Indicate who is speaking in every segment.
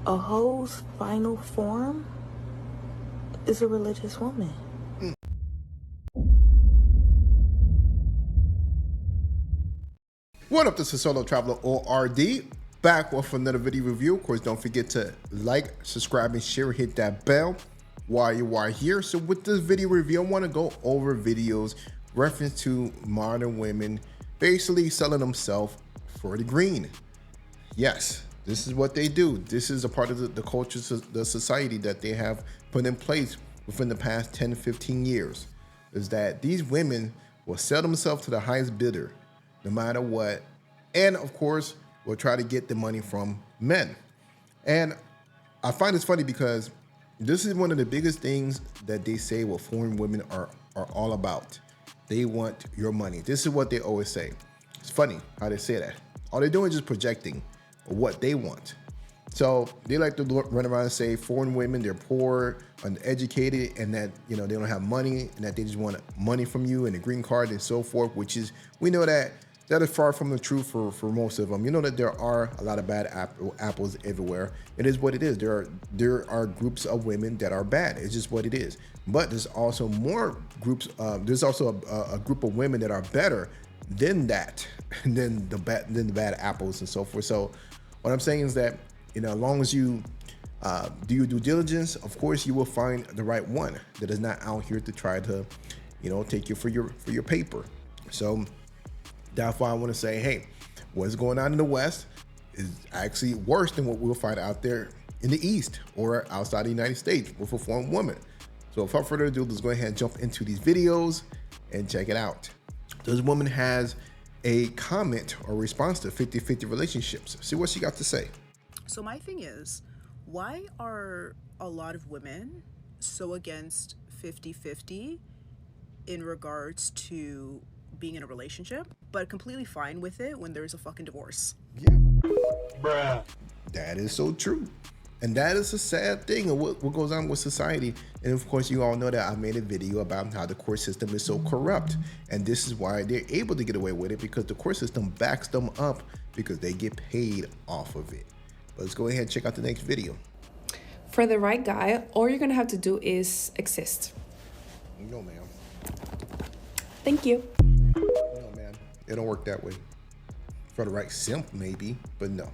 Speaker 1: A hoe's final form is a religious woman.
Speaker 2: What up, this is Solo Traveler ORD, back with another video review. Of course, don't forget to like, subscribe, and share, hit that bell while you are here. So with this video review, I want to go over videos reference to modern women basically selling themselves for the green. Yes, this is what they do. This is a part of the culture, the society that they have put in place within the past 10 to 15 years, is that these women will sell themselves to the highest bidder no matter what, and of course will try to get the money from men. And I find this funny because this is one of the biggest things that they say what foreign women are all about. They want your money. This is what they always say. It's funny how they say that. All they're doing is just projecting what they want. So they like to run around and say foreign women, they're poor, uneducated, and that, you know, they don't have money, and that they just want money from you and a green card and so forth, which is, we know that is far from the truth for most of them. You know that there are a lot of bad apples everywhere. It is what it is. There are groups of women that are bad. It's just what it is. But there's also more groups. There's also a group of women that are better than that, than the bad apples and so forth. So what I'm saying is that, you know, as long as you do your due diligence, of course you will find the right one that is not out here to try to, you know, take you for your paper. So that's why I want to say, hey, what's going on in the West is actually worse than what we'll find out there in the East or outside the United States with a foreign woman. So without further ado, let's go ahead and jump into these videos and check it out. This woman has a comment or response to 50-50 relationships. See what she got to say.
Speaker 3: So my thing is, why are a lot of women so against 50-50 in regards to being in a relationship, but completely fine with it when there's a fucking divorce?
Speaker 2: Yeah. Bruh. That is so true. And that is a sad thing of what goes on with society. And of course, you all know that I made a video about how the court system is so corrupt. And this is why they're able to get away with it, because the court system backs them up because they get paid off of it. But let's go ahead and check out the next video.
Speaker 4: For the right guy, all you're gonna have to do is exist.
Speaker 2: No, ma'am.
Speaker 4: Thank you.
Speaker 2: No, ma'am. It don't work that way. For the right simp, maybe, but no.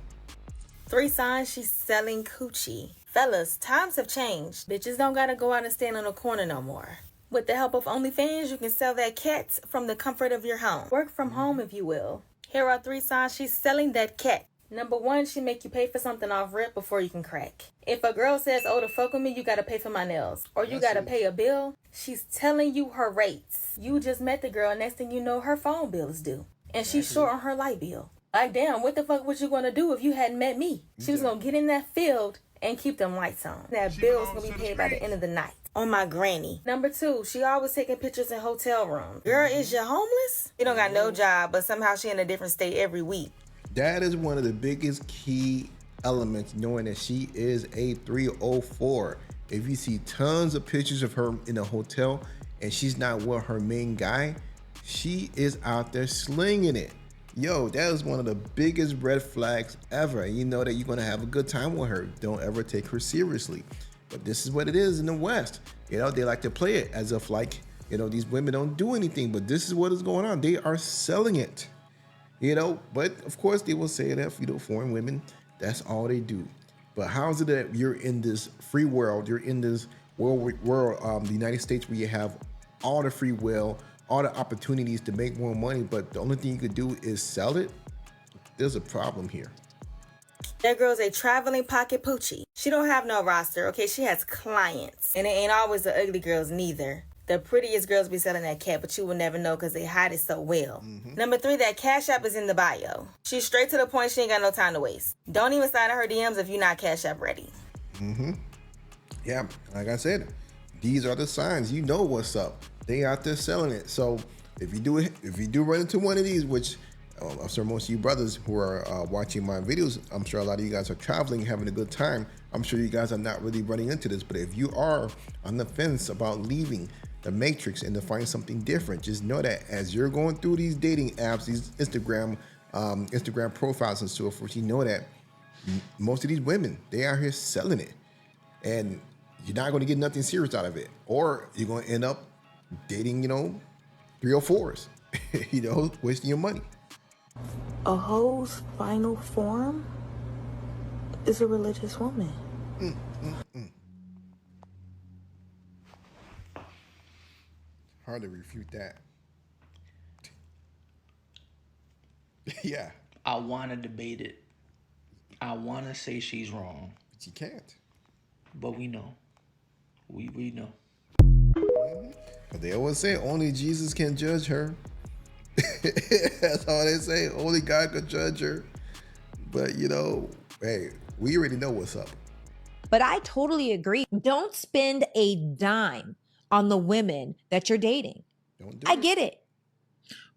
Speaker 5: 3 signs she's selling coochie. Fellas, times have changed. Bitches don't gotta go out and stand on a corner no more. With the help of OnlyFans, you can sell that cat from the comfort of your home. Work from home, if you will. Here are 3 signs she's selling that cat. Number 1, she make you pay for something off rip before you can crack. If a girl says, oh, to fuck with me, you gotta pay for my nails, or you gotta pay a bill, she's telling you her rates. You just met the girl, next thing you know, her phone bill is due. And she's short on her light bill. Like, damn, what the fuck was you gonna do if you hadn't met me? She was gonna get in that field and keep them lights on. That bill was gonna be paid by the end of the night. On my granny. Number 2, she always taking pictures in hotel rooms. Girl, is you homeless? You don't got no job, but somehow she in a different state every week.
Speaker 2: That is one of the biggest key elements, knowing that she is a 304. If you see tons of pictures of her in a hotel and she's not with her main guy, she is out there slinging it. Yo, that is one of the biggest red flags ever. And you know that you're gonna have a good time with her. Don't ever take her seriously. But this is what it is in the West. You know, they like to play it as if like, you know, these women don't do anything, but this is what is going on. They are selling it. You know, but of course they will say that, you know, foreign women, that's all they do. But how is it that you're in this free world, you're in this world, the United States, where you have all the free will, all the opportunities to make more money, but the only thing you could do is sell it? There's a problem here.
Speaker 5: That girl's a traveling pocket poochie. She don't have no roster, okay? She has clients. And it ain't always the ugly girls neither. The prettiest girls be selling that cat, but you will never know because they hide it so well. Number 3, that Cash App is in the bio. She's straight to the point. She ain't got no time to waste. Don't even slide in her DMs if you're not Cash App ready.
Speaker 2: Yeah, like I said, these are the signs. You know what's up. They out there selling it. So if you do run into one of these, which I'm sure most of you brothers who are watching my videos, I'm sure a lot of you guys are traveling, having a good time. I'm sure you guys are not really running into this, but if you are on the fence about leaving the matrix and to find something different, just know that as you're going through these dating apps, these Instagram profiles and so forth, you know that most of these women, they out here selling it. And you're not going to get nothing serious out of it. Or you're going to end up dating, 3 or 4s, wasting your money.
Speaker 1: A hoe's final form is a religious woman.
Speaker 2: Hard to refute that. Yeah.
Speaker 6: I want to debate it. I want to say she's wrong.
Speaker 2: But you can't.
Speaker 6: But we know. We know.
Speaker 2: But they always say only Jesus can judge her. That's all they say. Only God can judge her. But, hey, we already know what's up.
Speaker 7: But I totally agree. Don't spend a dime on the women that you're dating.
Speaker 2: Don't do
Speaker 7: I
Speaker 2: it.
Speaker 7: get it.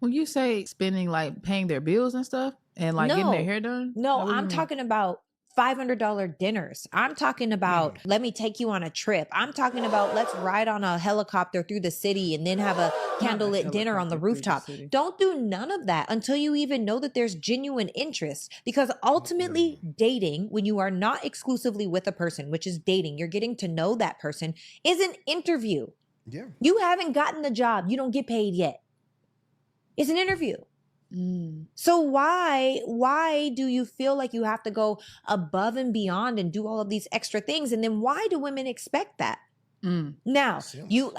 Speaker 8: When you say spending, like paying their bills and stuff and like getting their hair done?
Speaker 7: No,
Speaker 8: What do you
Speaker 7: I'm
Speaker 8: mean?
Speaker 7: talking about $500 dinners. I'm talking about let me take you on a trip. I'm talking about let's ride on a helicopter through the city and then have a candlelit dinner on the rooftop. Don't do none of that until you even know that there's genuine interest. Because ultimately, dating, when you are not exclusively with a person, which is dating, you're getting to know that person, is an interview.
Speaker 2: Yeah.
Speaker 7: You haven't gotten the job. You don't get paid yet. It's an interview. So why do you feel like you have to go above and beyond and do all of these extra things? And then why do women expect that? Now,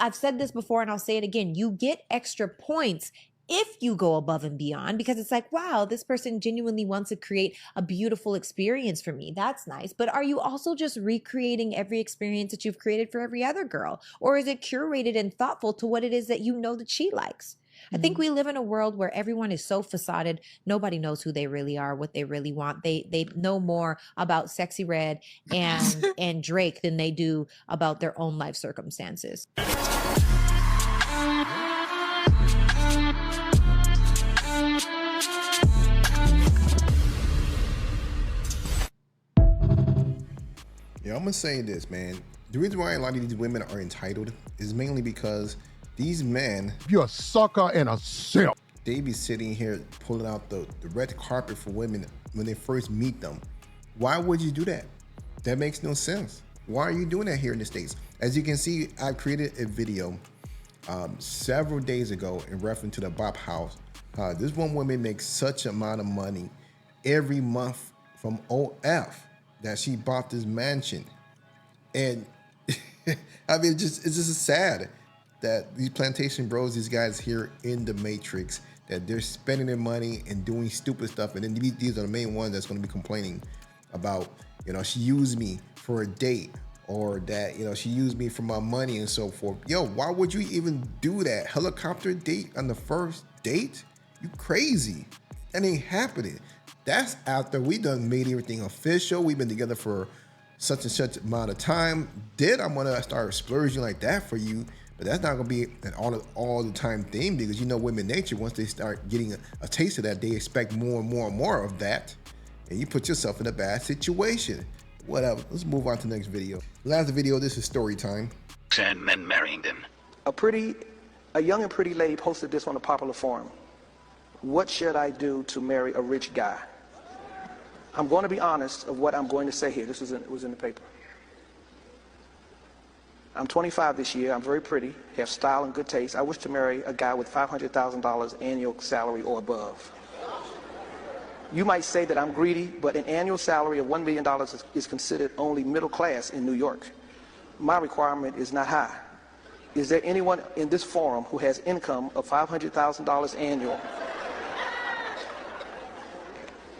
Speaker 7: I've said this before and I'll say it again. You get extra points if you go above and beyond, because it's like, wow, this person genuinely wants to create a beautiful experience for me. That's nice. But are you also just recreating every experience that you've created for every other girl? Or is it curated and thoughtful to what it is that you know that she likes? I think we live in a world where everyone is so facaded. Nobody knows who they really are, what they really want. They know more about Sexy Red and Drake than they do about their own life circumstances.
Speaker 2: Yeah, I'm gonna say this, man. The reason why a lot of these women are entitled is mainly because these men,
Speaker 9: you're a sucker and a simp.
Speaker 2: They be sitting here pulling out the red carpet for women when they first meet them. Why would you do that? That makes no sense. Why are you doing that here in the States? As you can see, I created a video several days ago in reference to the Bop House. This one woman makes such amount of money every month from OF that she bought this mansion. And I mean, it's just sad that these plantation bros, these guys here in the Matrix, that they're spending their money and doing stupid stuff. And then these are the main ones that's going to be complaining about, she used me for a date, or that, she used me for my money and so forth. Yo, why would you even do that? Helicopter date on the first date? You crazy. That ain't happening. That's after we done made everything official. We've been together for such and such amount of time. Then I'm going to start splurging like that for you. But that's not going to be an all the time thing, because women nature, once they start getting a taste of that, they expect more and more and more of that. And you put yourself in a bad situation. Whatever. Let's move on to the next video. Last video, this is story time.
Speaker 10: And men marrying them.
Speaker 11: A young and pretty lady posted this on a popular forum. What should I do to marry a rich guy? I'm going to be honest of what I'm going to say here. This was in the paper. I'm 25 this year. I'm very pretty, have style and good taste. I wish to marry a guy with $500,000 annual salary or above. You might say that I'm greedy, but an annual salary of $1 million is considered only middle class in New York. My requirement is not high. Is there anyone in this forum who has income of $500,000 annual?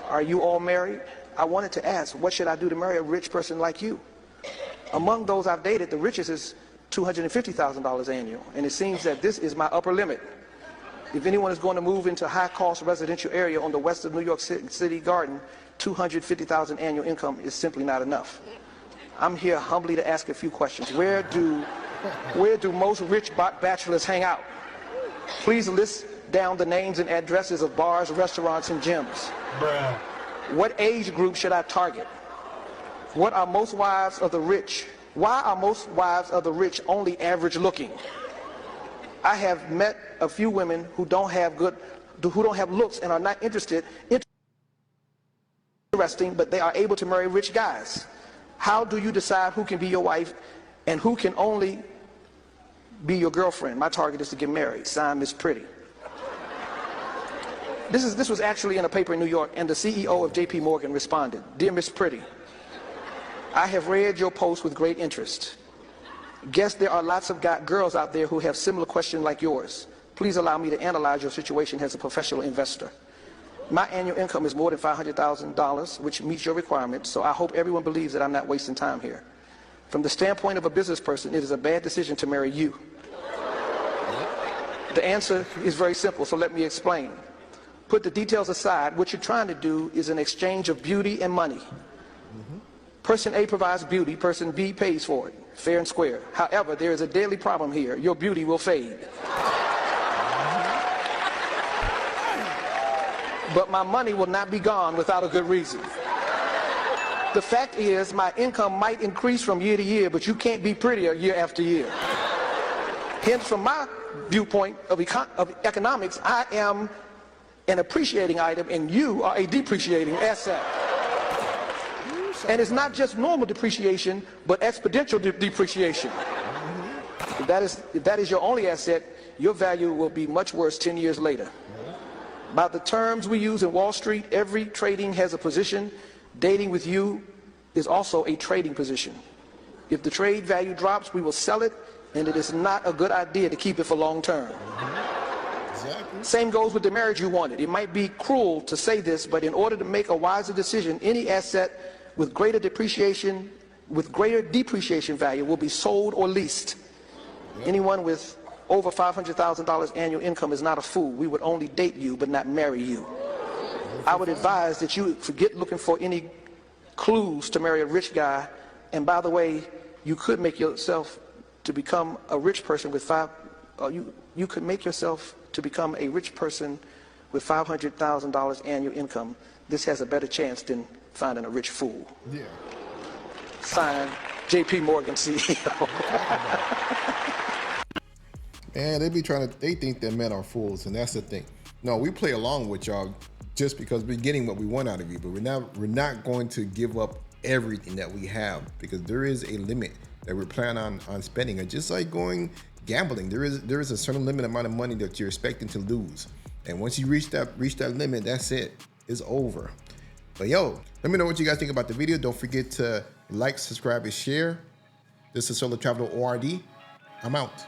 Speaker 11: Are you all married? I wanted to ask, what should I do to marry a rich person like you? Among those I've dated, the richest is $250,000 annual, and it seems that this is my upper limit. If anyone is going to move into a high-cost residential area on the west of New York City Garden, $250,000 annual income is simply not enough. I'm here humbly to ask a few questions. Where do most rich bachelors hang out? Please list down the names and addresses of bars, restaurants, and gyms. Bruh. What age group should I target? What are most wives of the rich? Why are most wives of the rich only average looking? I have met a few women who don't have looks and are not interested in interesting, but they are able to marry rich guys. How do you decide who can be your wife and who can only be your girlfriend? My target is to get married. Signed, Miss Pretty. This was actually in a paper in New York, and the CEO of JP Morgan responded, "Dear Miss Pretty, I have read your post with great interest. Guess there are lots of girls out there who have similar questions like yours. Please allow me to analyze your situation as a professional investor. My annual income is more than $500,000, which meets your requirements, so I hope everyone believes that I'm not wasting time here. From the standpoint of a business person, it is a bad decision to marry you. The answer is very simple, so let me explain. Put the details aside. What you're trying to do is an exchange of beauty and money. Person A provides beauty, person B pays for it, fair and square. However, there is a deadly problem here. Your beauty will fade. But my money will not be gone without a good reason. The fact is, my income might increase from year to year, but you can't be prettier year after year. Hence, from my viewpoint of economics, I am an appreciating item and you are a depreciating asset. And it's not just normal depreciation, but exponential depreciation. If that is your only asset, your value will be much worse 10 years later. By the terms we use in Wall Street, every trading has a position. Dating with you is also a trading position. If the trade value drops, we will sell it, and it is not a good idea to keep it for long term. Exactly. Same goes with the marriage you wanted. It might be cruel to say this, but in order to make a wiser decision, any asset with greater depreciation value will be sold or leased. Anyone with over $500,000 annual income is not a fool. We would only date you but not marry you. I would advise that you forget looking for any clues to marry a rich guy. And by the way, you could make yourself to become a rich person with you could make yourself to become a rich person with $500,000 annual income. This has a better chance than finding a rich fool. Yeah. Signed, JP Morgan CEO.
Speaker 2: Man, they think that men are fools, and that's the thing. No, we play along with y'all just because we're getting what we want out of you, but we're not going to give up everything that we have, because there is a limit that we're planning on spending. And just like going gambling, there is a certain limit amount of money that you're expecting to lose. And once you reach that limit, that's it. It's over. But yo, let me know what you guys think about the video. Don't forget to like, subscribe, and share. This is Solo Traveler ORD. I'm out.